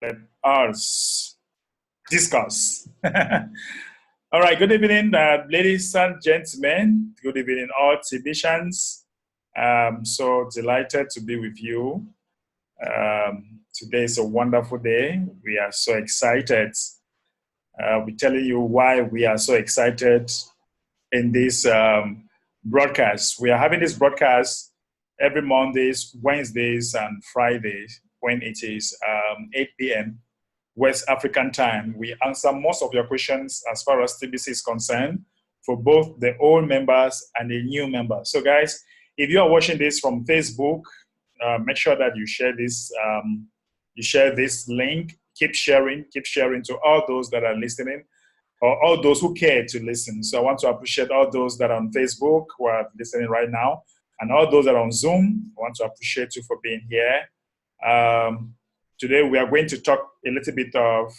Let us discuss. All right, good evening, ladies and gentlemen. Good evening, all TBCans. So delighted to be with you. Today is a wonderful day. We are so excited. We're telling you why we are so excited in this broadcast. We are having this broadcast every Mondays, Wednesdays, and Fridays when it is 8 p.m. West African time. We answer most of your questions as far as TBC is concerned for both the old members and the new members. So guys, if you are watching this from Facebook, make sure that you share this link. Keep sharing to all those that are listening or all those who care to listen. So I want to appreciate all those that are on Facebook who are listening right now, and all those that are on Zoom. I want to appreciate you for being here. Today we are going to talk a little bit of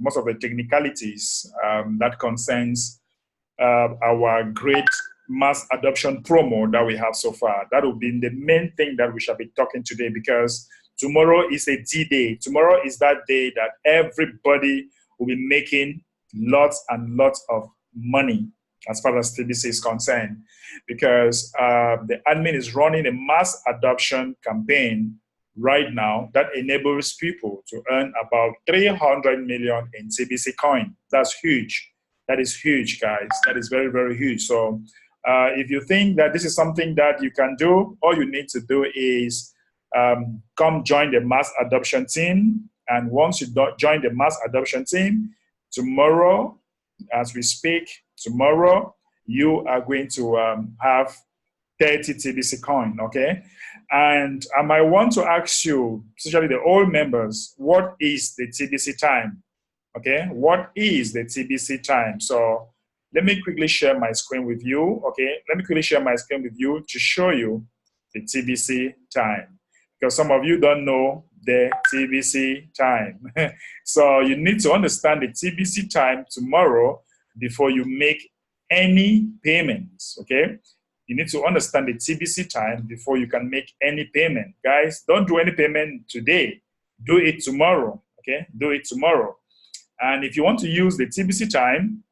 most of the technicalities that concerns our great mass adoption promo that we have so far. That will be the main thing that we shall be talking today, because tomorrow is a D-Day. Tomorrow is that day that everybody will be making lots and lots of money as far as TBC is concerned, because the admin is running a mass adoption campaign right now that enables people to earn about 300 million in TBC coin. That's huge. That is huge, guys. That is very, very huge. So if you think that this is something that you can do, all you need to do is come join the mass adoption team. And once you join the mass adoption team, tomorrow, as we speak, tomorrow, you are going to have 30 TBC coin, okay? And I might want to ask you, especially the old members, what is the TBC time? Okay, what is the TBC time? So let me quickly share my screen with you, okay? Let me quickly share my screen with you to show you the TBC time, because some of you don't know the TBC time. So you need to understand the TBC time tomorrow before you make any payments, okay? You need to understand the TBC time before you can make any payment. Guys, don't do any payment today. Do it tomorrow, okay? Do it tomorrow. And if you want to use the TBC time,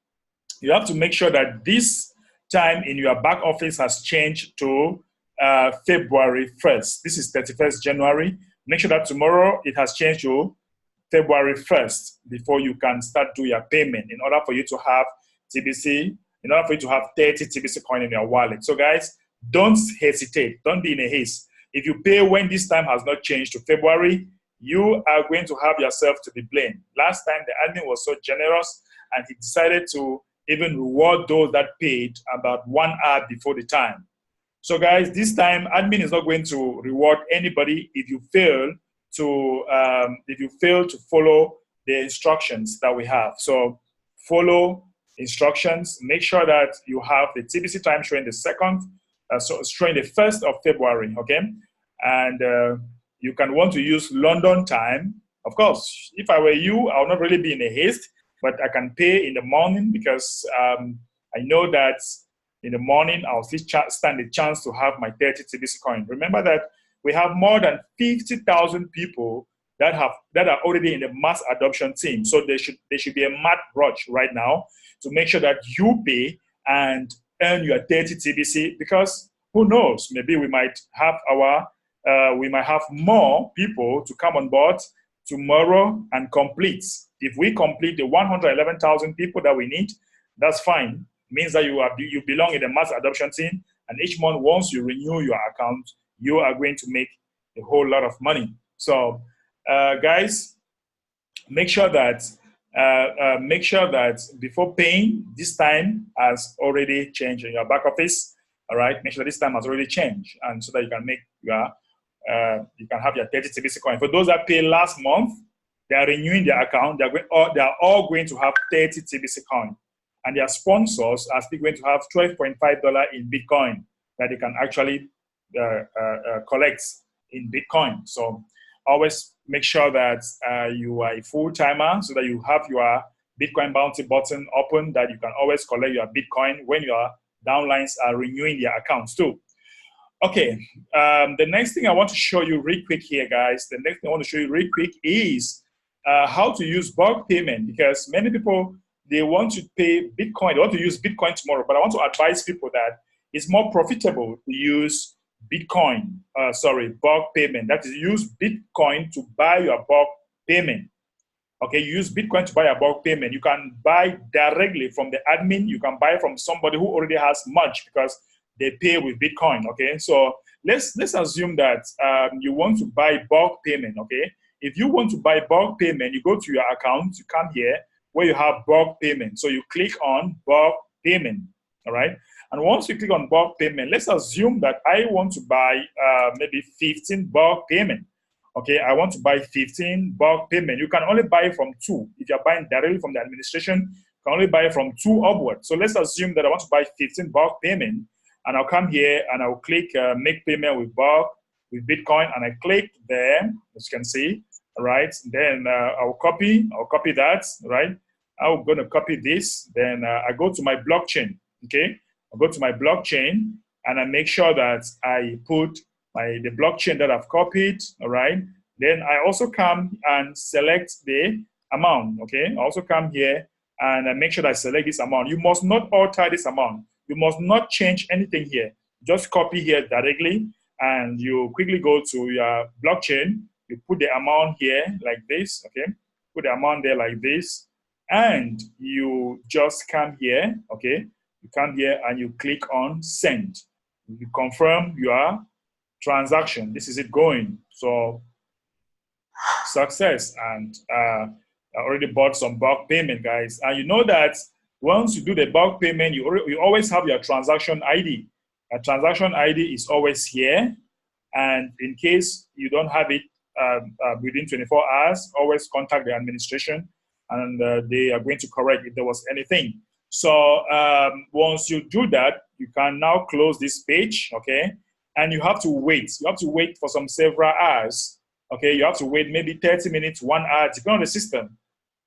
you have to make sure that this time in your back office has changed to February 1st. This is 31st January. Make sure that tomorrow it has changed to February 1st before you can start doing your payment, in order for you to have TBC, in order for you to have 30 TBC coin in your wallet. So guys, don't hesitate. Don't be in a haste. If you pay when this time has not changed to February, you are going to have yourself to be blamed. Last time, the admin was so generous, and he decided to even reward those that paid about 1 hour before the time. So guys, this time, admin is not going to reward anybody if you fail to follow the instructions that we have. So follow instructions. Make sure that you have the TBC time showing the showing the 1st of February, okay? And you can want to use London time. Of course, if I were you, I would not really be in a haste, but I can pay in the morning, because I know that in the morning I'll still stand a chance to have my 30 TBC coin. Remember that we have more than 50,000 people that are already in the mass adoption team. So there should be a mad rush right now to make sure that you pay and earn your 30 TBC, because who knows, maybe we might have more people to come on board tomorrow and complete. If we complete the 111,000 people that we need, that's fine. It means that you belong in the mass adoption team, and each month, once you renew your account, you are going to make a whole lot of money. So guys, make sure that before paying, this time has already changed in your back office. All right, make sure this time has already changed, and so that you can make you can have your 30 TBC coin. For those that paid last month, they are renewing their account. They are all going to have 30 TBC coin, and their sponsors are still going to have $12.5 in Bitcoin that they can actually collect in Bitcoin. So always make sure that you are a full-timer, so that you have your Bitcoin bounty button open, that you can always collect your Bitcoin when your downlines are renewing their accounts too. Okay, the next thing I want to show you real quick here, guys, is how to use bulk payment, because many people, they want to pay Bitcoin, they want to use Bitcoin tomorrow, but I want to advise people that it's more profitable to use bulk payment. That is, use Bitcoin to buy your bulk payment. Okay, you use Bitcoin to buy a bulk payment. You can buy directly from the admin. You can buy from somebody who already has much because they pay with Bitcoin. Okay, so let's assume that you want to buy bulk payment. Okay, if you want to buy bulk payment, you go to your account, you come here where you have bulk payment. So you click on bulk payment. All right, and once you click on bulk payment, let's assume that I want to buy maybe 15 bulk payment. Okay, I want to buy 15 bulk payment. You can only buy from 2. If you're buying directly from the administration, you can only buy from 2 upward. So let's assume that I want to buy 15 bulk payment, and I'll come here and I'll click make payment with bulk, with Bitcoin, and I click there, as you can see, all right? Then I'll copy that, right? I'm going to copy this. Then I go to my blockchain, okay? I'll go to my blockchain, and I make sure that I put the blockchain that I've copied, all right? Then I also come and select the amount, okay? I also come here and I make sure that I select this amount. You must not alter this amount. You must not change anything here. Just copy here directly, and you quickly go to your blockchain. You put the amount here like this, okay? Put the amount there like this, and you just come here, okay? You come here and you click on send. You confirm your transaction. This is it going. So success. And I already bought some bulk payment, guys. And you know that once you do the bulk payment, you always have your transaction ID. A transaction ID is always here. And in case you don't have it within 24 hours, always contact the administration, and they are going to correct if there was anything. So once you do that, you can now close this page, okay? And you have to wait. You have to wait for several hours. Okay, you have to wait maybe 30 minutes, 1 hour, depending on the system.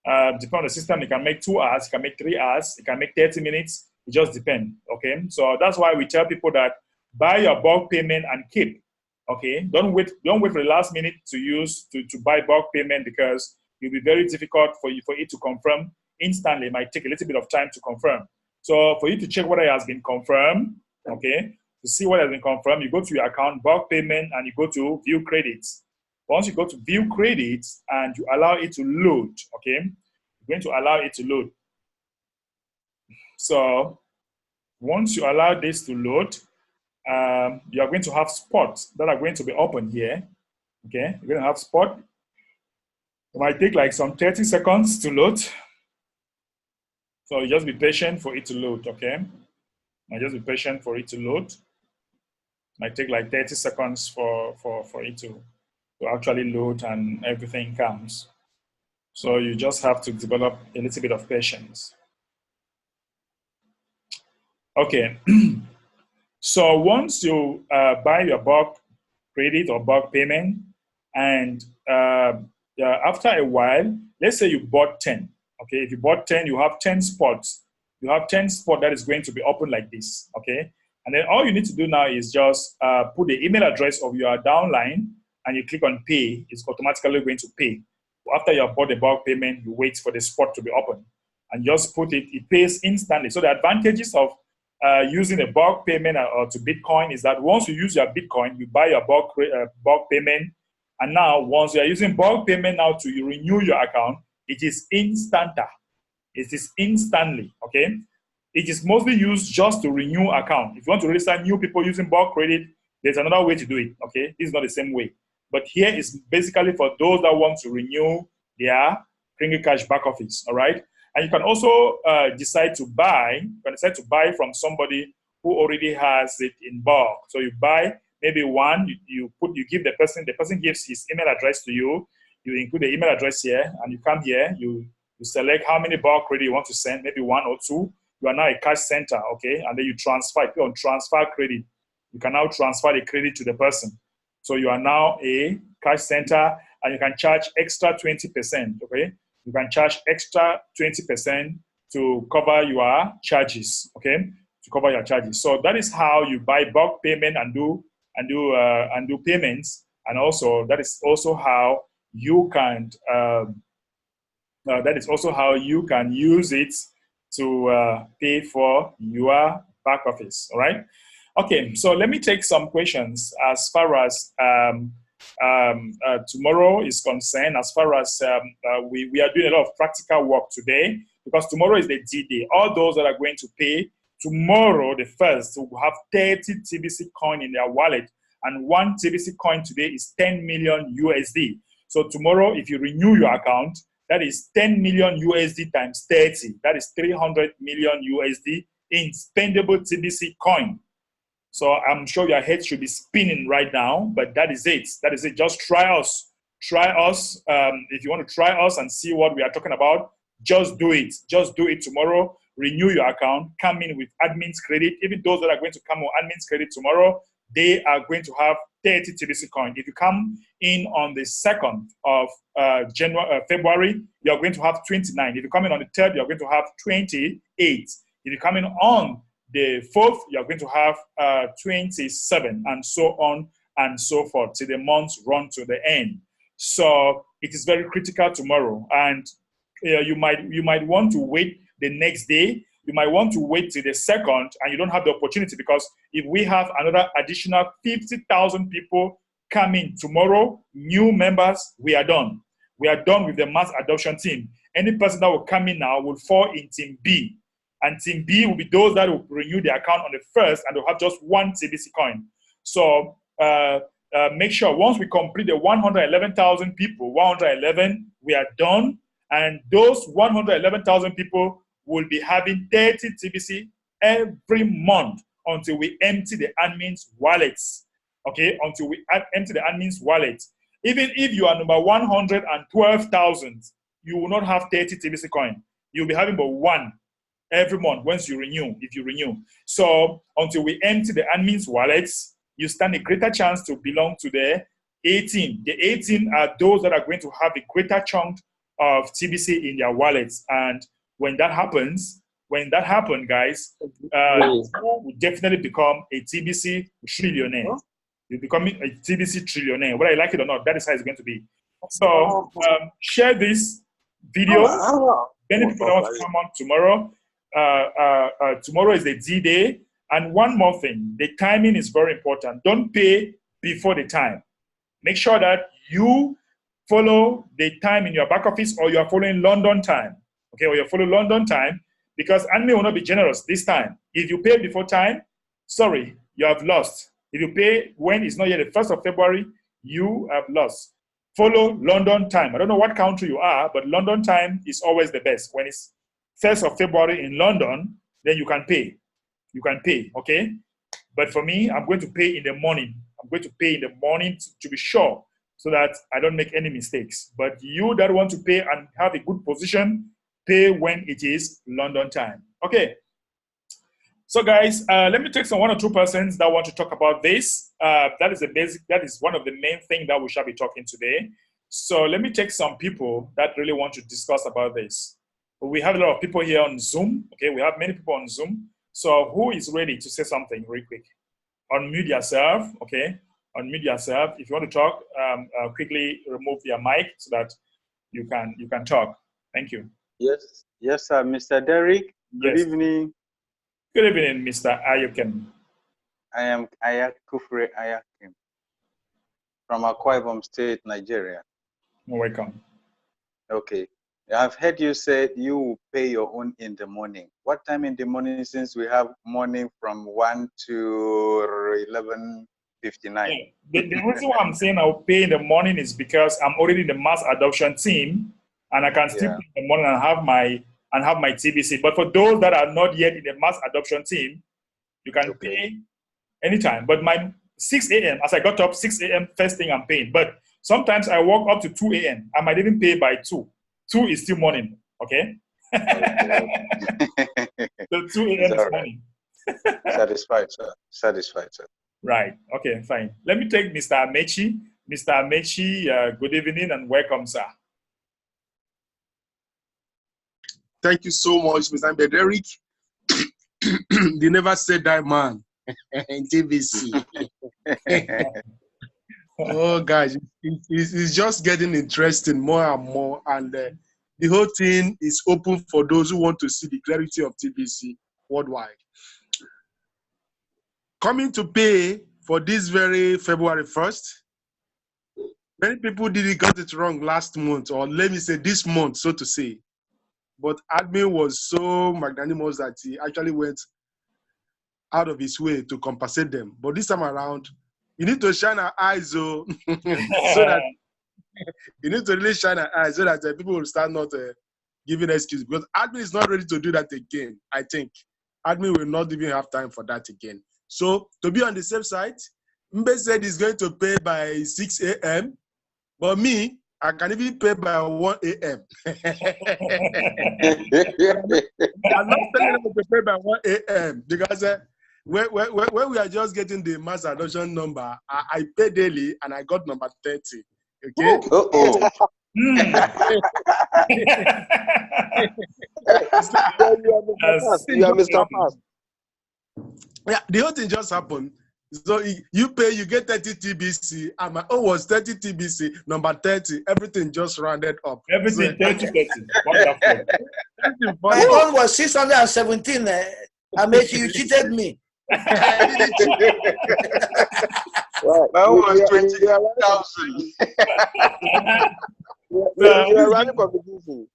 Depending on the system, it can make 2 hours, it can make 3 hours, it can make 30 minutes. It just depends. Okay, so that's why we tell people that buy your bulk payment and keep. Okay, don't wait for the last minute to buy bulk payment, because it'll be very difficult for it to confirm instantly. It might take a little bit of time to confirm. So for you to check whether it has been confirmed, okay, to see what has been confirmed, you go to your account, bulk payment, and you go to view credits. Once you go to view credits and you allow it to load, okay, you're going to allow it to load. So once you allow this to load, you are going to have spots that are going to be open here, okay? You're going to have spot. It might take like some 30 seconds to load. So you just be patient for it to load, okay? Just be patient for it to load. Might take like 30 seconds for it to actually load and everything comes. So you just have to develop a little bit of patience. Okay. So once you buy your bulk credit or bulk payment, and after a while, let's say you bought 10. Okay, if you bought 10, you have 10 spots. You have 10 spots that is going to be open like this. Okay. And then all you need to do now is just put the email address of your downline, and you click on pay. It's automatically going to pay. After you have bought the bulk payment, you wait for the spot to be open, and just put it. It pays instantly. So the advantages of using a bulk payment or to Bitcoin is that once you use your Bitcoin, you buy your bulk payment, and now once you are using bulk payment now to renew your account, it is instanta. It is instantly. Okay. It is mostly used just to renew account. If you want to register new people using bulk credit, there's another way to do it, okay? This is not the same way. But here is basically for those that want to renew their Kringle Cash back office, all right? And you can also decide to buy from somebody who already has it in bulk. So you buy maybe one, you give the person gives his email address to you, you include the email address here, and you come here, you select how many bulk credit you want to send, maybe 1 or 2. You are now a cash center, okay? And then you transfer, click on transfer credit. You can now transfer the credit to the person. So you are now a cash center, and you can charge extra 20%, okay? You can charge extra 20% to cover your charges, okay? To cover your charges. So that is how you buy bulk payment and do payments. And also, that is also how you can That is also how you can use it to pay for your back office. All right. Okay, so let me take some questions as far as tomorrow is concerned. As far as we are doing a lot of practical work today, because tomorrow is the D-Day. All those that are going to pay tomorrow, the 1st, will have 30 TBC coin in their wallet. And one TBC coin today is 10 million USD. So tomorrow, if you renew your account, that is 10 million USD times 30. That is 300 million USD in spendable TBC coin. So I'm sure your head should be spinning right now, but that is it. That is it. Just try us. Try us. If you want to try us and see what we are talking about, just do it. Just do it tomorrow. Renew your account. Come in with admin's credit. Even those that are going to come on admin's credit tomorrow, they are going to have 30 TBC coin. If you come in on the 2nd of February, you're going to have 29. If you come in on the 3rd, you're going to have 28. If you come in on the 4th, you're going to have 27, and so on and so forth till the months run to the end. So it is very critical tomorrow, and you might want to wait the next day. You might want to wait till the 2nd, and you don't have the opportunity, because if we have another additional 50,000 people coming tomorrow, new members, we are done. We are done with the mass adoption team. Any person that will come in now will fall in Team B. And Team B will be those that will renew their account on the 1st, and they'll have just one TBC coin. So make sure once we complete the 111,000 people, 111, we are done. And those 111,000 people will be having 30 TBC every month until we empty the admin's wallets. Okay, until we empty the admin's wallet. Even if you are number 112,000, you will not have 30 TBC coin. You'll be having but one every month once you renew, if you renew. So until we empty the admin's wallets, you stand a greater chance to belong to the 18. The 18 are those that are going to have a greater chunk of TBC in their wallets. And when that happens, guys, you will definitely become a TBC trillionaire. You're becoming a TBC trillionaire. Whether you like it or not, that is how it's going to be. So share this video. Many people that want to come on tomorrow. Tomorrow is the D-Day. And one more thing, the timing is very important. Don't pay before the time. Make sure that you follow the time in your back office, or you are following London time. Okay, or you follow London time, because admin will not be generous this time. If you pay before time, sorry, you have lost. If you pay when it's not yet the 1st of February, you have lost. Follow London time. I don't know what country you are, but London time is always the best. When it's 1st of February in London, then you can pay. You can pay, okay? But for me, I'm going to pay in the morning. I'm going to pay in the morning to be sure, so that I don't make any mistakes. But you that want to pay and have a good position, pay when it is London time. Okay. So guys, let me take some 1 or 2 persons that want to talk about this. That is one of the main things that we shall be talking today. So let me take some people that really want to discuss about this. We have a lot of people here on Zoom. Okay, we have many people on Zoom. So who is ready to say something real quick? Unmute yourself, okay? Unmute yourself. If you want to talk, quickly remove your mic so that you can talk. Thank you. Yes, sir, Mr. Derrick. Good evening. Good evening, Mr. Ayokem. I am Kufre Ayakim from Akwa Ibom State, Nigeria. You're welcome. Okay. I've heard you say you will pay your own in the morning. What time in the morning, since we have morning from 1 to 11:59? Yeah. The reason why I'm saying I'll pay in the morning is because I'm already in the mass adoption team, and I can still pay in the morning and have my TBC. But for those that are not yet in the mass adoption team, you can pay anytime. But my 6 a.m., as I got up, 6 a.m., first thing I'm paying. But sometimes I walk up to 2 a.m. I might even pay by 2. 2 is still morning, okay? So 2 a.m. is morning. Satisfied, sir. Satisfied, sir. Right. Okay, fine. Let me take Mr. Amechi. Mr. Amechi, good evening and welcome, sir. Thank you so much, Mr. Mbehderick. They never said that, man. In TBC. Oh, guys, it's just getting interesting more and more. And the whole thing is open for those who want to see the clarity of TBC worldwide. Coming to pay for this very February 1st, many people didn't get it wrong last month, or let me say this month, so to say. But admin was so magnanimous that he actually went out of his way to compensate them. But this time around, you need to shine our eyes, so that you need to really shine our eyes so that people will start not giving excuses. Because admin is not ready to do that again, I think. Admin will not even have time for that again. So to be on the safe side, Mbe said he's going to pay by 6 a.m. But me, I can even pay by 1 a.m. I'm not telling them to pay by 1 a.m. because when we are just getting the mass adoption number, I pay daily and I got number 30. Okay? Uh-oh. You are Mr. Fast. Yeah, the whole thing just happened. So you pay, you get 30 TBC, and my own was 30 TBC, number 30. Everything just rounded up. Everything 30. Wonderful. My own was 617. I made you cheated me. Right. That was You 20,000. are running for BTC.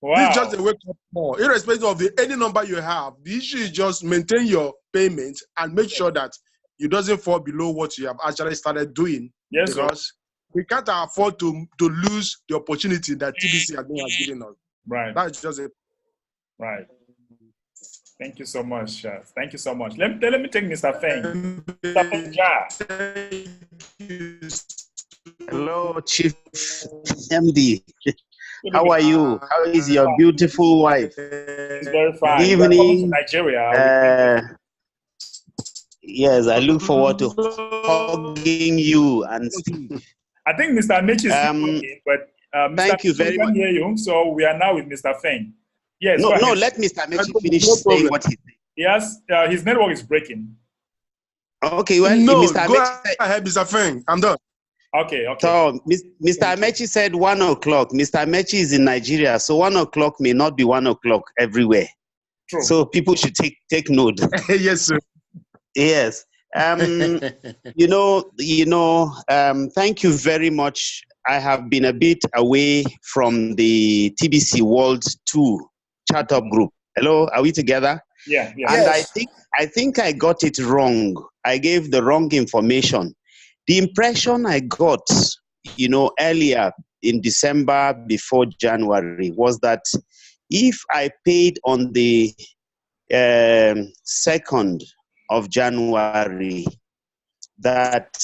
Wow. This is just a wake up call. Irrespective of any number you have, the issue is just maintain your payment and make sure that it doesn't fall below what you have actually started doing. Yes, because we can't afford to lose the opportunity that TBC has given us. Right. That's just it. Right. Thank you so much. Thank you so much. Let me take Mr. Feng. Mr. Feng Ja. Hello, Chief MD. How are you? How is your beautiful wife? It's very fine. Good Welcome to evening. Nigeria. Yes, I look forward to hugging you and Steve. I think Mr. Mitch is talking, but Mr. Thank you very much. We can hear you, so we are now with Mr. Feng. Yes. No, let Mr. Mechi finish saying what he's saying. Yes, his network is breaking. Okay, well, no, Mr. go Mechi ahead, Mr. Feng. I'm done. Okay. So, Mr. Mechi said 1 o'clock. Mr. Mechi is in Nigeria, so 1 o'clock may not be 1 o'clock everywhere. True. So people should take note. Yes, sir. Yes. Thank you very much. I have been a bit away from the TBC World 2 chat up group. Hello, are we together? Yeah. And Yes. I think I got it wrong. I gave the wrong information. The impression I got, earlier in December before January was that if I paid on the 2nd of January, that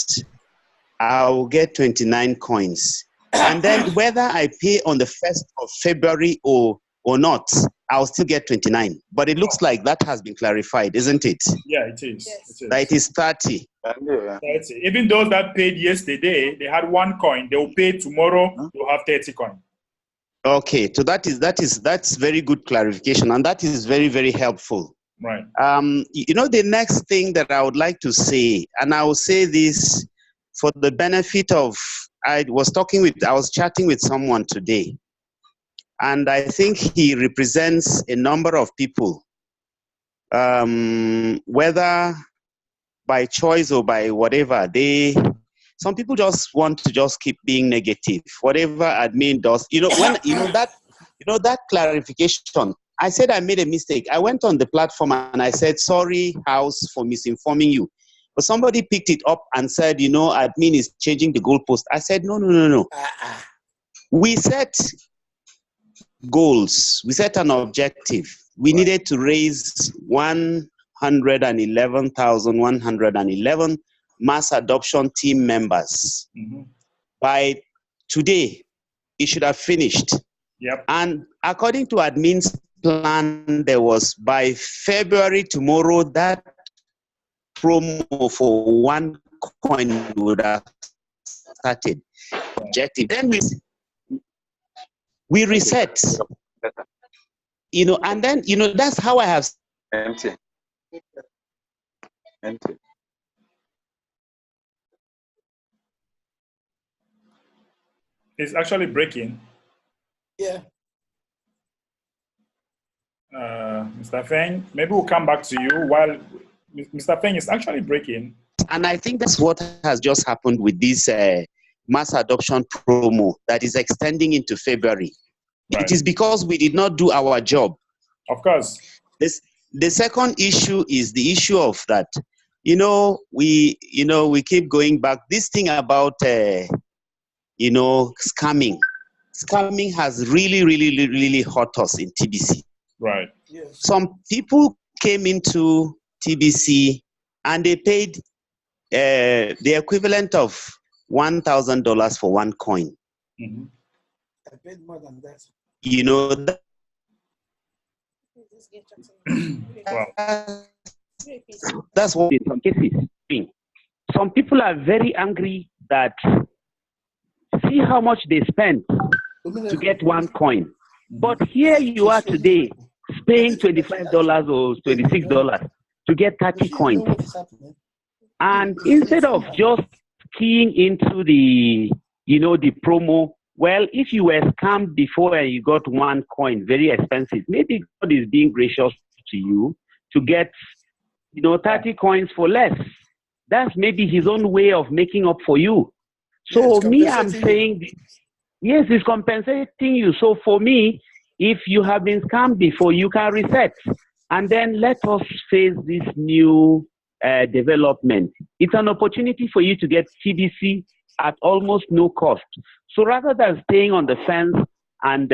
I'll get 29 coins. And then whether I pay on the 1st of February or not, I'll still get 29. But it looks like that has been clarified, isn't it? Yeah, it is. Yes. It is. That it is 30. Yeah. 30. Even those that paid yesterday, they had 1 coin. They will pay tomorrow. They'll have 30 coin. Okay, so that's very good clarification, and that is very, very helpful. Right. The next thing that I would like to say, and I will say this for the benefit of, I was chatting with someone today, and I think he represents a number of people, whether by choice or by whatever. Some people just want to just keep being negative. Whatever admin does, that clarification. I said I made a mistake. I went on the platform and I said, sorry, house, for misinforming you. But somebody picked it up and said, admin is changing the goalpost. I said, no. We set goals. We set an objective. We needed to raise 111,111 mass adoption team members. Mm-hmm. By today, it should have finished. Yep. And according to admin's plan, there was by February tomorrow, that promo for 1 coin would have started. Objective. Then we reset. And then, that's how I have. Empty. It's actually breaking. Yeah. Mr. Feng, maybe we'll come back to you while Mr. Feng is actually breaking. And I think that's what has just happened with this mass adoption promo that is extending into February. Right. It is because we did not do our job. Of course. The second issue is the issue of that. We keep going back. This thing about scamming. Scamming has really, really, really hurt us in TBC. Right. Yes. Some people came into TBC and they paid the equivalent of $1,000 for one coin. Mm-hmm. I paid more than that. Wow. That's what in some cases. Some people are very angry that see how much they spent to get one coin. But here you are today paying $25 or $26 to get 30 coins. And instead of just keying into the promo, well, if you were scammed before and you got one coin, very expensive, maybe God is being gracious to you to get, 30 coins for less. That's maybe his own way of making up for you. So I'm saying, yes, it's compensating you. So for me, if you have been scammed before, you can reset. And then let us face this new development. It's an opportunity for you to get TBC at almost no cost. So rather than staying on the fence and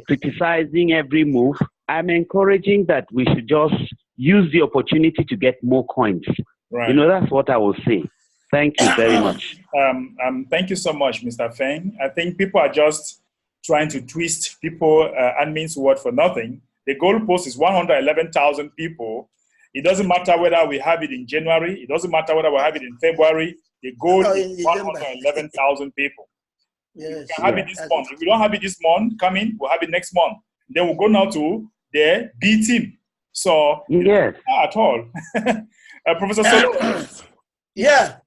criticizing every move, I'm encouraging that we should just use the opportunity to get more coins. Right. That's what I will say. Thank you very much. Thank you so much, Mr. Feng. I think people are just trying to twist people admin's word for nothing. The goalpost is 111,000 people. It doesn't matter whether we have it in January. It doesn't matter whether we have it in February. The goal is 111,000 people. Yes. We can have it this month. If we don't have it this month, come in, we'll have it next month. Then we'll go now to the B team. So, yes. At all. Professor Solo. Yeah.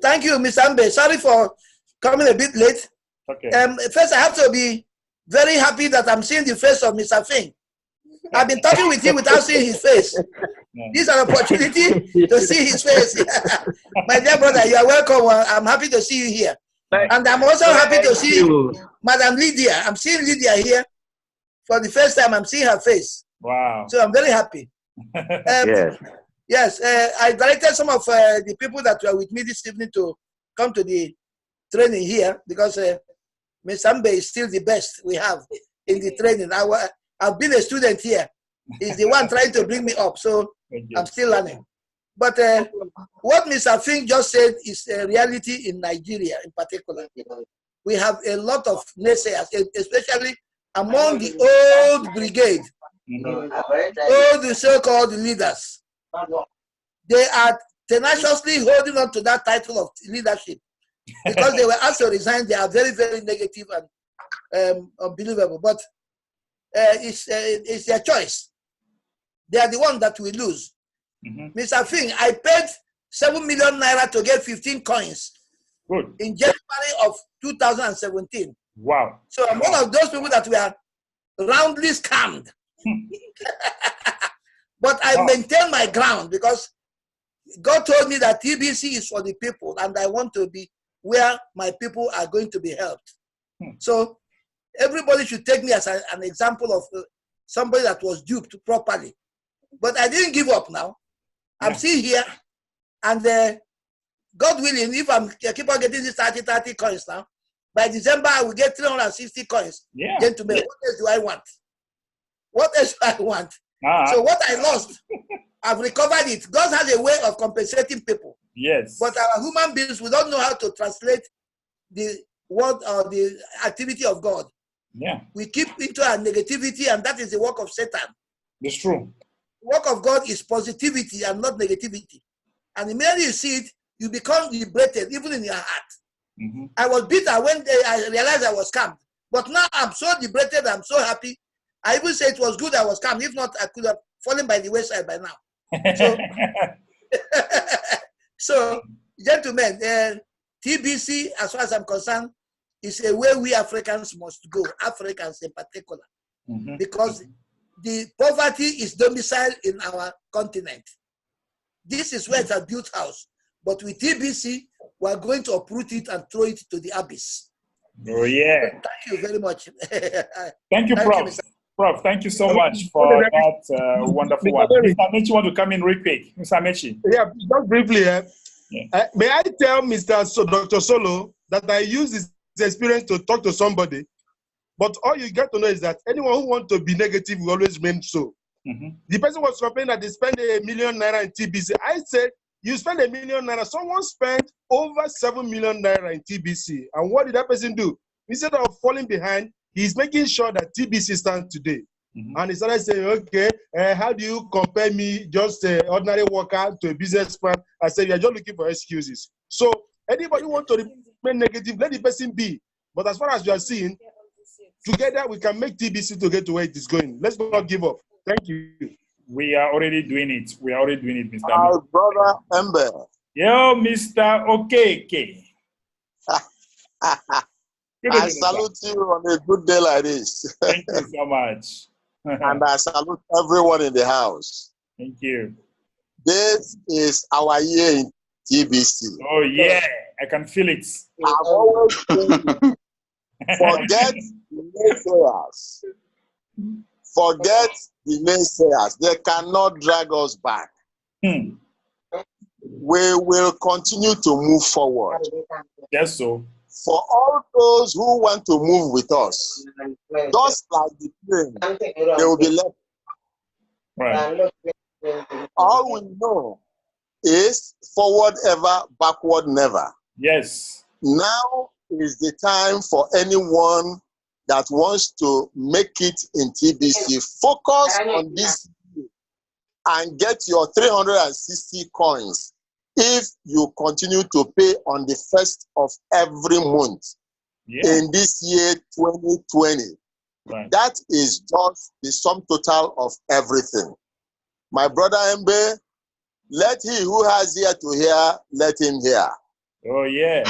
Thank you, Ms. Ambe. Sorry for coming a bit late. Okay. First, I have to be very happy that I'm seeing the face of Mr. Feng. I've been talking with him without seeing his face. This is an opportunity to see his face. My dear brother, you are welcome. I'm happy to see you here. And I'm also happy to see Madam Lydia. I'm seeing Lydia here. For the first time, I'm seeing her face. Wow. So I'm very happy. Yes, I directed some of the people that were with me this evening to come to the training here because Ms. Ambe is still the best we have in the training. I've been a student here. He's the one trying to bring me up, so I'm still learning. But what Mr. Feng just said is a reality in Nigeria in particular. We have a lot of naysayers, especially among the old brigade, all the so-called leaders. They are tenaciously holding on to that title of leadership because they were asked to resign. They are very, very negative and unbelievable. But it's their choice. They are the one that will lose. Mr. Feng, I paid 7 million naira to get 15 coins. Good. In January of 2017. Wow. So I'm one of those people that were roundly scammed. But I maintain my ground because God told me that TBC is for the people and I want to be where my people are going to be helped. So everybody should take me as an example of somebody that was duped properly. But I didn't give up now. I'm still here. And God willing, if I keep on getting these 30 coins now, by December I will get 360 coins. Yeah. Gentlemen, what else do I want? What else do I want? So what I lost, I've recovered it. God has a way of compensating people. Yes. But our human beings, we don't know how to translate the word or the activity of God. Yeah. We keep into our negativity, and that is the work of Satan. It's true. The work of God is positivity and not negativity. And immediately you see it, you become liberated, even in your heart. I was bitter when I realized I was scammed. But now I'm so liberated, I'm so happy. I even say it was good I was scammed. If not, I could have fallen by the wayside by now. So gentlemen, TBC, as far as I'm concerned, is a way we Africans must go, Africans in particular, because the poverty is domiciled in our continent. This is where it's a built house. But with TBC, we are going to uproot it and throw it to the abyss. Oh, yeah. Thank you very much. Thank you, Prof. Prof, thank you so much for that wonderful one. Mr. Amechi want to come in real quick. Mr. Amechi. Yeah, just briefly. May I tell Dr. Solo that I use this experience to talk to somebody, but all you get to know is that anyone who wants to be negative will always remain so. The person was complaining that they spend ₦1 million in TBC. I said, you spend ₦1 million. Someone spent over ₦7 million in TBC. And what did that person do? Instead of falling behind, he's making sure that TBC stands today. And he started saying, okay, how do you compare me, just an ordinary worker, to a businessman? I said, you're just looking for excuses. So anybody who wants to remain negative, let the person be. But as far as you are seeing, together we can make TBC to get to where it is going. Let's not give up. Thank you. We are already doing it. We are already doing it, Mr. Our brother Mbe. Yo, Mr. Okeke. I salute you on a good day like this. Thank you so much. And I salute everyone in the house. Thank you. This is our year in TBC. Oh, yeah. I can feel it. I've always told you, forget the naysayers. Forget the naysayers. They cannot drag us back. We will continue to move forward. Yes, so. For all those who want to move with us, just like the plane, they will be left. Right. All we know is forward ever, backward never. Yes. Now is the time for anyone that wants to make it in TBC. Focus on this and get your 360 coins if you continue to pay on the 1st of every month in this year 2020. Right. That is just the sum total of everything. My brother Mbe, let he who has ear to hear, let him hear. Oh, yeah.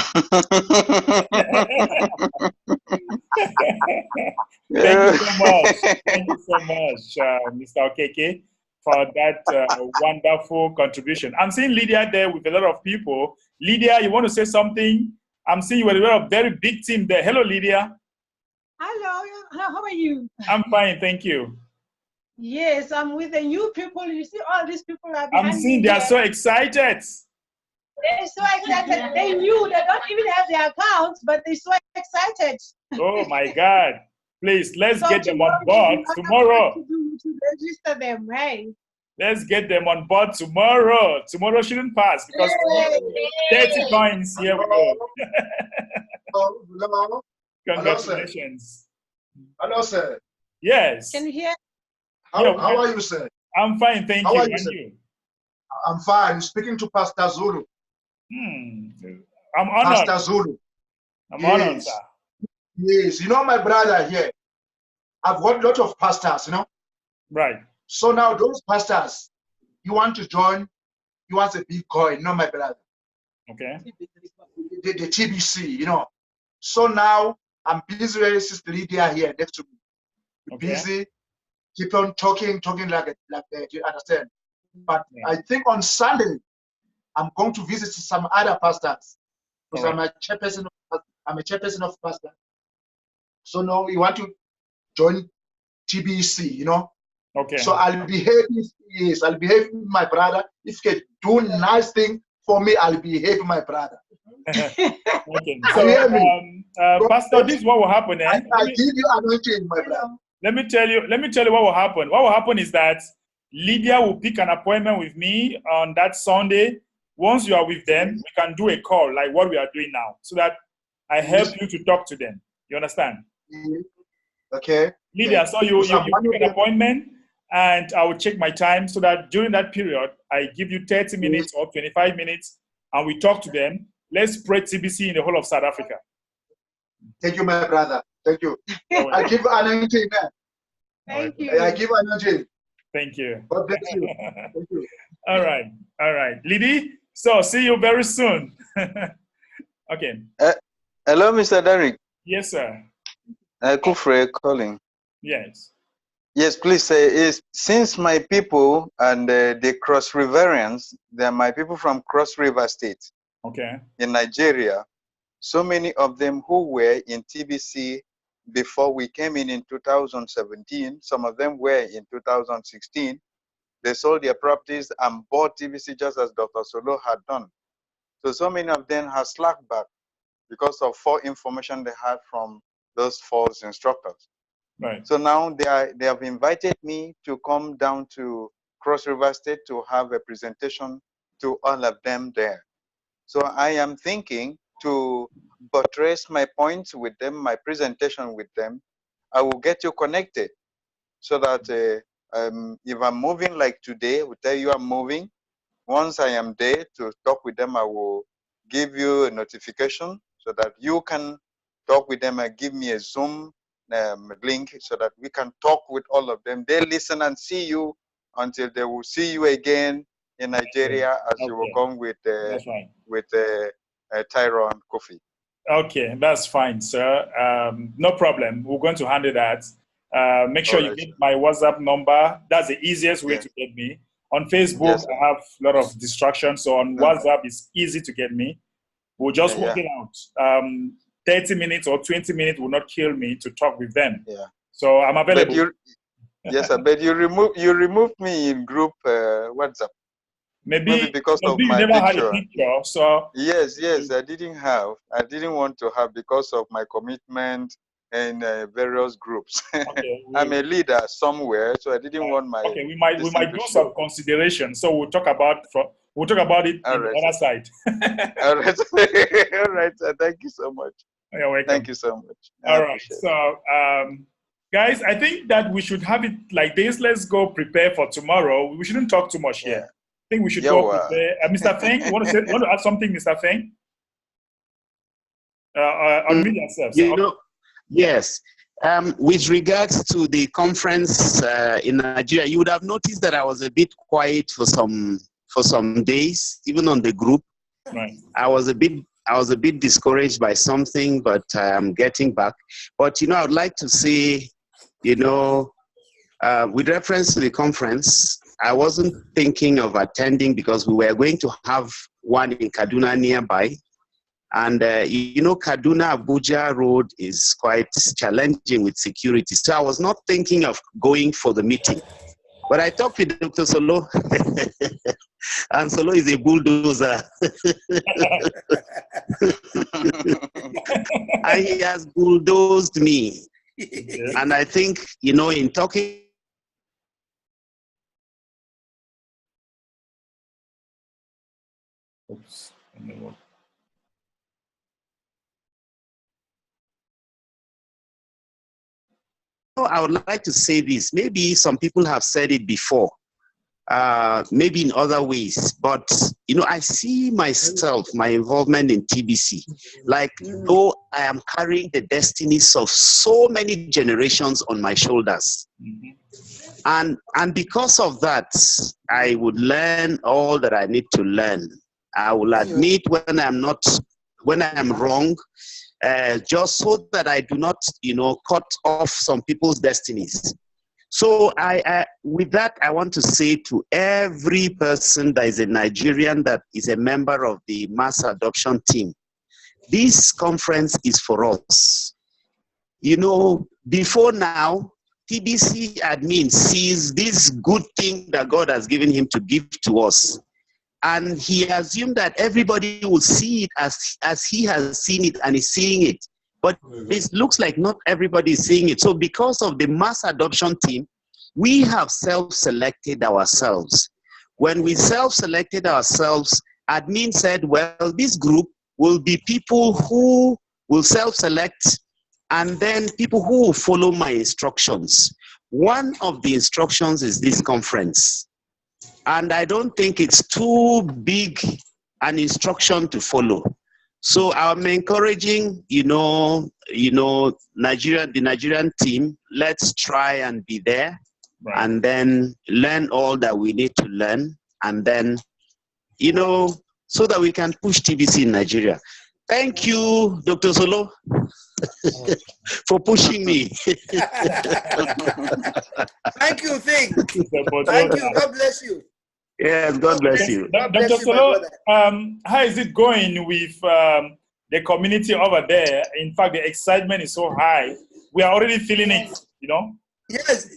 Thank you so much. Thank you so much, Mr. Okeke, for that wonderful contribution. I'm seeing Lydia there with a lot of people. Lydia, you want to say something? I'm seeing you with a very big team there. Hello, Lydia. Hello, how are you? I'm fine, thank you. Yes, I'm with the new people. You see, all these people are behind I'm seeing they are so excited. They're so excited. They knew they don't even have their accounts, but they're so excited. Oh my God. Please, let's get them on board tomorrow. To register them, right? Let's get them on board tomorrow. Tomorrow shouldn't pass because 30 coins, here we go. Hello. Congratulations. Hello, sir. Yes. Can you hear? How are you, sir? I'm fine, thank you. And you? I'm fine. You're speaking to Pastor Zulu. I'm honored. Pastor Zulu. I'm honored, sir. Yes, you know my brother here. I've got a lot of pastors, you know. Right. So now those pastors, you want to join, you want a big coin, you know, my brother. Okay. The TBC, you know. So now I'm busy with Sister Lydia here next to me. Okay. Busy, keep on talking like that, you understand? But I think on Sunday, I'm going to visit some other pastors because I'm a chairperson of pastors. So now we want to join TBC, you know. Okay. So I'll behave. Yes, I'll behave with my brother. If you can do nice thing for me, I'll behave with my brother. Okay. So, Pastor, this is what will happen. I give you anointing, my brother. Let me tell you what will happen. What will happen is that Lydia will pick an appointment with me on that Sunday. Once you are with them, we can do a call like what we are doing now, so that I help you to talk to them. You understand? Okay. Lydia, so you pick an appointment, and I will check my time so that during that period, I give you 30 minutes or 25 minutes, and we talk to them. Let's spread TBC in the whole of South Africa. Thank you, my brother. Thank you. I give anointing, man. Thank you. I give anointing. Thank you. God bless you. Thank you. All right. Lydie, so see you very soon. Okay. Hello, Mr. Derrick. Yes, sir. Kufre calling. Yes. Yes, please say, is since my people and the Cross Riverians, they're my people from Cross River State in Nigeria, so many of them who were in TBC before we came in 2017, some of them were in 2016, they sold their properties and bought TBC just as Dr. Solo had done. So many of them have slacked back because of false information they had from those false instructors. Right. So now they have invited me to come down to Cross River State to have a presentation to all of them there. So I am thinking to buttress my points with them, my presentation with them. I will get you connected so that if I'm moving like today, I will tell you I'm moving. Once I am there to talk with them, I will give you a notification so that you can talk with them and give me a Zoom link so that we can talk with all of them. They listen and see you until they will see you again in Nigeria as you will come with Tyrone Kofi. Okay, that's fine, sir. No problem. We're going to handle that. Make sure you get my WhatsApp number. That's the easiest way to get me. On Facebook, I have a lot of distractions, so on WhatsApp, it's easy to get me. We'll just work it out. 30 minutes or 20 minutes will not kill me to talk with them. Yeah. So I'm available. Yes, I bet you removed me in group WhatsApp. Maybe because of you my never picture. Had a picture. So yes, I didn't have. I didn't want to have because of my commitment in various groups. Okay, I'm a leader somewhere, so I didn't want my. Okay, we might do some consideration. So we'll talk about it on the other side. All right, all right. Thank you so much. You're welcome. Thank you so much. All right. So, guys, I think that we should have it like this. Let's go prepare for tomorrow. We shouldn't talk too much here. I think we should go prepare. Mr. Feng, you want to add something, Mr. Feng? Unmute yourself. Yes. With regards to the conference in Nigeria, you would have noticed that I was a bit quiet for some days, even on the group. Right. I was a bit discouraged by something, but I'm getting back. But I would like to say, with reference to the conference, I wasn't thinking of attending because we were going to have one in Kaduna nearby. And, Kaduna Abuja road is quite challenging with security. So I was not thinking of going for the meeting. But I talked with Dr. Solo, and Solo is a bulldozer. And he has bulldozed me. And I think, in talking, Oops. I would like to say this. Maybe some people have said it before, maybe in other ways, but I see myself, my involvement in TBC, like though I am carrying the destinies of so many generations on my shoulders. And because of that, I would learn all that I need to learn. I will admit when I'm wrong, just so that I do not, cut off some people's destinies. So with that, I want to say to every person that is a Nigerian that is a member of the mass adoption team, this conference is for us. Before now, TBC admin sees this good thing that God has given him to give to us. And he assumed that everybody will see it as he has seen it and is seeing it. But it looks like not everybody is seeing it. So because of the mass adoption team, we have self-selected ourselves. When we self-selected ourselves, admin said, well, this group will be people who will self-select and then people who will follow my instructions. One of the instructions is this conference. And I don't think it's too big an instruction to follow. So I'm encouraging, the Nigerian team, let's try and be there and then learn all that we need to learn. And then, so that we can push TBC in Nigeria. Thank you, Dr. Solo. for pushing me. Thank you, Thing. Thank you. God bless you. Yes, God bless you. Dr. Solo, how is it going with the community over there? In fact, the excitement is so high. We are already feeling it, you know? Yes,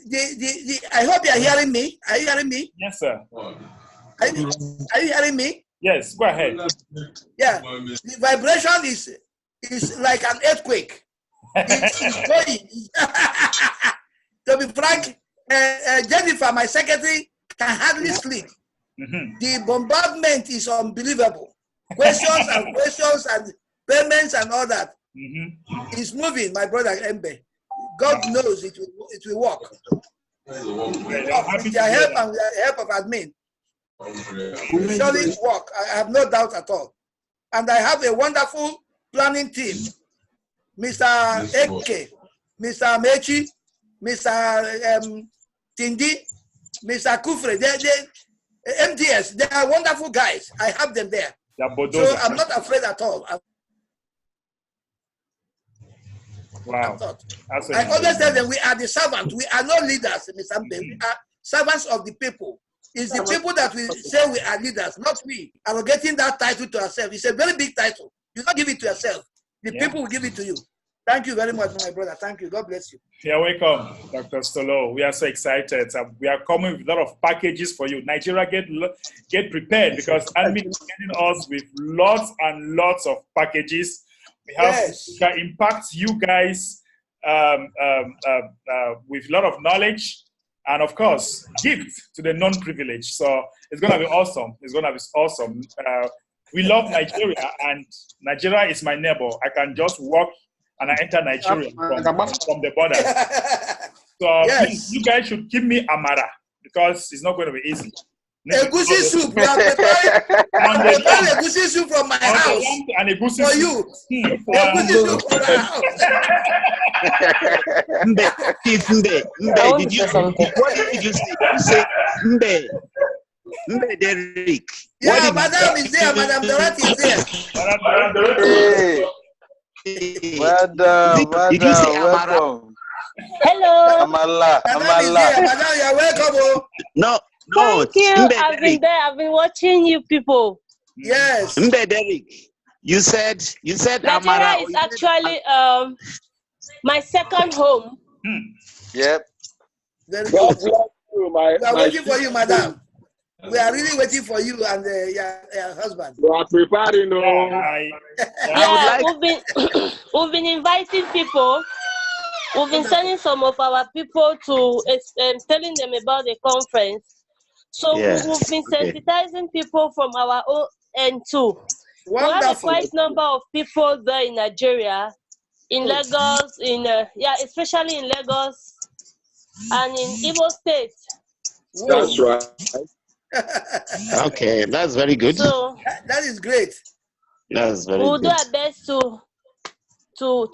I hope you are hearing me. Are you hearing me? Yes, sir. Are you hearing me? Yes, go ahead. Yeah, the vibration is like an earthquake. It's going. To be frank, Jennifer, my secretary, can hardly sleep. The bombardment is unbelievable. Questions and questions and payments and all that. It's moving, my brother Mbe. God knows it will work. With your help and with the help of admin. Surely it work. I have no doubt at all. And I have a wonderful planning team. Mr. Eke, Mr. Mechi, Mr. Tindi, Mr. Kufre, MDS, they are wonderful guys. I have them there. So I'm not afraid at all. Wow. I always tell them we are the servants. We are not leaders, Mr. Mbe. We are servants of the people. It's the people that we say we are leaders, not we. Allocating that title to ourselves. It's a very big title. You don't give it to yourself. The people will give it to you. Thank you very much, my brother. Thank you. God bless you. You're welcome, Dr. Stolo. We are so excited. We are coming with a lot of packages for you. Nigeria, get prepared because admin is getting us with lots and lots of packages. We have to impact you guys with a lot of knowledge and, of course, gift to the non-privileged. So it's going to be awesome. It's going to be awesome. We love Nigeria, and Nigeria is my neighbor. I can just walk and I enter Nigeria from the border. So please, you guys should give me amara because it's not going to be easy. Egusi soup. I'm preparing egusi soup from my house and egusi for you. Egusi soup from my house. Mbe, did you something? What did you say? You say Mbe. Mbehderick. Yeah, Madam is there. Madam Dorothy is there. Hey, Madam, did you say Amara? welcome. Hello. Amala, Madam is there. Madam, you're welcome. Oh. No. Thank you. I've been there. I've been watching you people. Yes. Mbehderick. You said Nigeria Amara. is actually my second home. Yep. Very good. We are waiting for you, Madam. We are really waiting for you and your husband. We are preparing. Yeah, we've been inviting people. We've been sending some of our people to telling them about the conference. So we've been sensitizing people from our own end too. Wonderful. We have a quite number of people there in Nigeria, in Lagos, especially in Lagos and in Igbo State. That's right. Okay, that's very good. So that is great. That's very we'll good. do our best to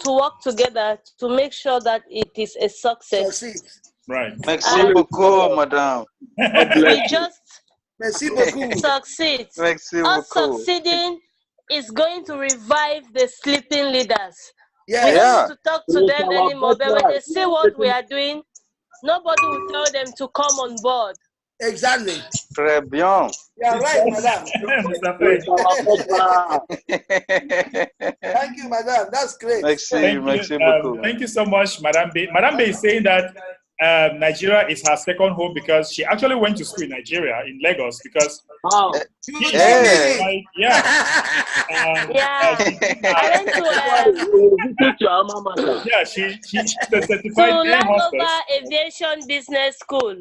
work together to make sure that it is a success. Right. Merci beaucoup, madam. We just succeed. Us succeeding is going to revive the sleeping leaders. Yeah. We don't need to talk to them anymore, but when they see what we are doing, nobody will tell them to come on board. Exactly. Très bien. You are right, madam. Thank you, madam. That's great. Merci beaucoup. Thank you so much, Madam B. Madam B is saying that Nigeria is her second home because she actually went to school in Nigeria, in Lagos, because I went to she's a certified air hostess. Aviation Business School.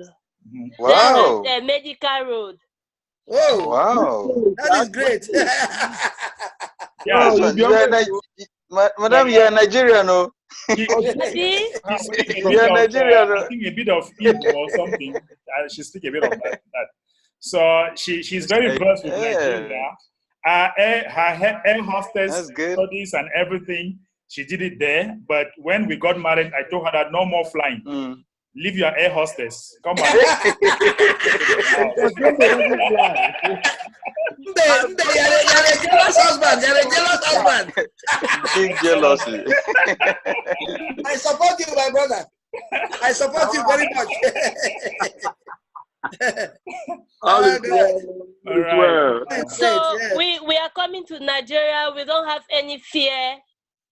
Wow. The Medical Road. Oh, wow. That is great. Madam, you are Nigerian, no? You are Nigerian. I think a bit of Igbo or something. She speaks a bit of that. So she's very versed with Nigeria. Her air hostess studies and everything, she did it there. But when we got married, I told her that no more flying. Leave your air hostess. Come on. You're a jealous husband. You're a jealous husband. Big jealousy. I support you, my brother. I support you very much. All right. So we are coming to Nigeria. We don't have any fear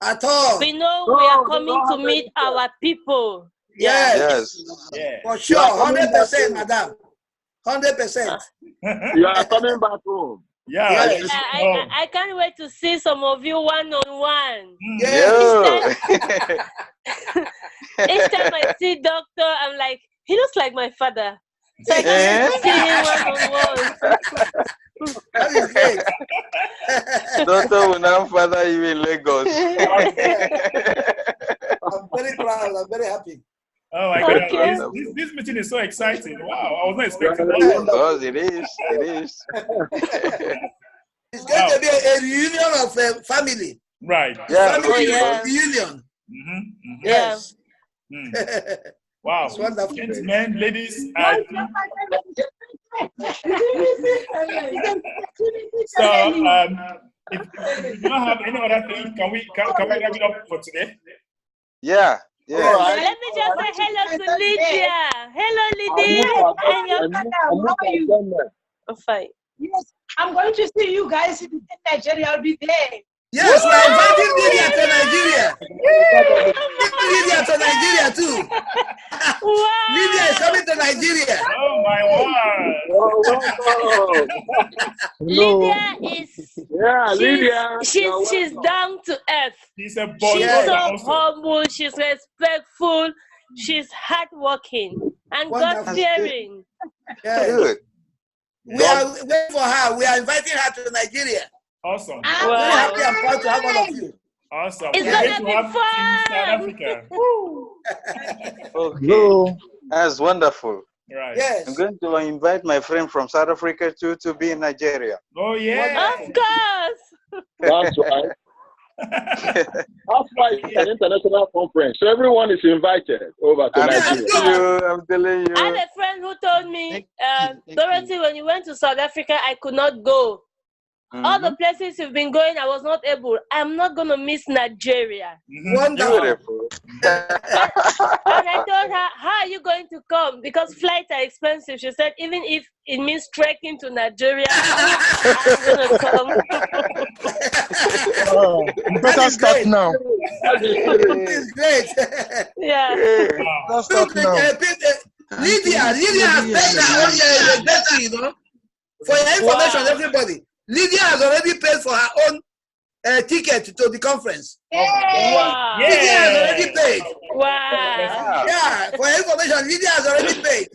at all. We know we are coming to meet our people. Yes. For sure. 100%, madam. 100%. You are coming back home. Yeah. I can't wait to see some of you one-on-one. Yes. Each time I see doctor, I'm like, he looks like my father. So I can't see him one-on-one. That is great. Doctor will now father you in Lagos. I'm very proud. I'm very happy. Oh my God! This meeting is so exciting! Wow, I was not expecting that. Because it is. It's going to be a reunion of family. Right. Yeah. Family reunion. Yes. Wow. It's wonderful. Gentlemen, ladies. So, if you don't have any other thing, can we wrap it up for today? Yeah. Let me just say hello to Lydia. Hello, Lydia. How are you? I'm fine. Yes, I'm going to see you guys in Nigeria. I'll be there. Yes, we're inviting Lydia to Nigeria. Lydia to Nigeria too. Wow. Lydia is coming to Nigeria. Oh my word! Lydia is. Yeah, Lydia. She's down to earth. She's so humble. She's respectful. She's hardworking and God-fearing. Good. We are waiting for her. We are inviting her to Nigeria. Awesome. I'm very happy and proud to have all of you. Awesome. It's gonna be fun. Okay. That's wonderful. Right. Yes. I'm going to invite my friend from South Africa too to be in Nigeria. Oh yeah. Of course. That's right. That's why it's an international conference. So everyone is invited over to Nigeria. I'm telling you. I have a friend who told me, Dorothy, when you went to South Africa, I could not go. All the places you've been going, I was not able. I'm not going to miss Nigeria. Wonderful. Beautiful. And I told her, how are you going to come? Because flights are expensive. She said, even if it means trekking to Nigeria, I'm going to come. You better start now. It's great. Yeah. Wow. Start now. Lydia has paid her own better, you know. For your information, everybody. Lydia has already paid for her own ticket to the conference. Wow. Lydia has already paid. Wow. Yeah, for your information, Lydia has already paid.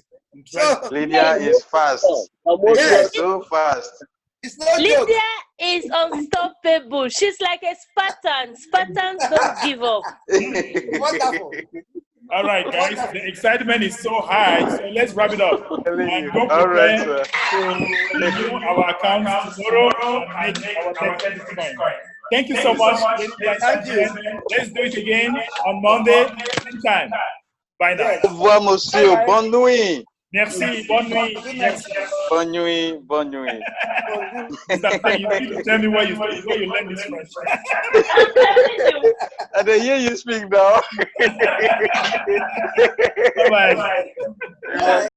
So, Lydia is fast. Yes. So fast. It's no joke. Lydia is unstoppable. She's like a Spartan. Spartans don't give up. Wonderful. All right, guys. The excitement is so high, so let's wrap it up. And go All right, prepare to review our accounts tomorrow and make our next Bitcoin. Thank you so much. Thank you. Let's do it again on Monday, same time. Bye now. Au revoir, monsieur. Bonne nuit. Merci. Bonne nuit. Merci. Bonne nuit. Bonne nuit. You need to tell me where you learn this French. I don't hear you speak now. Bye-bye.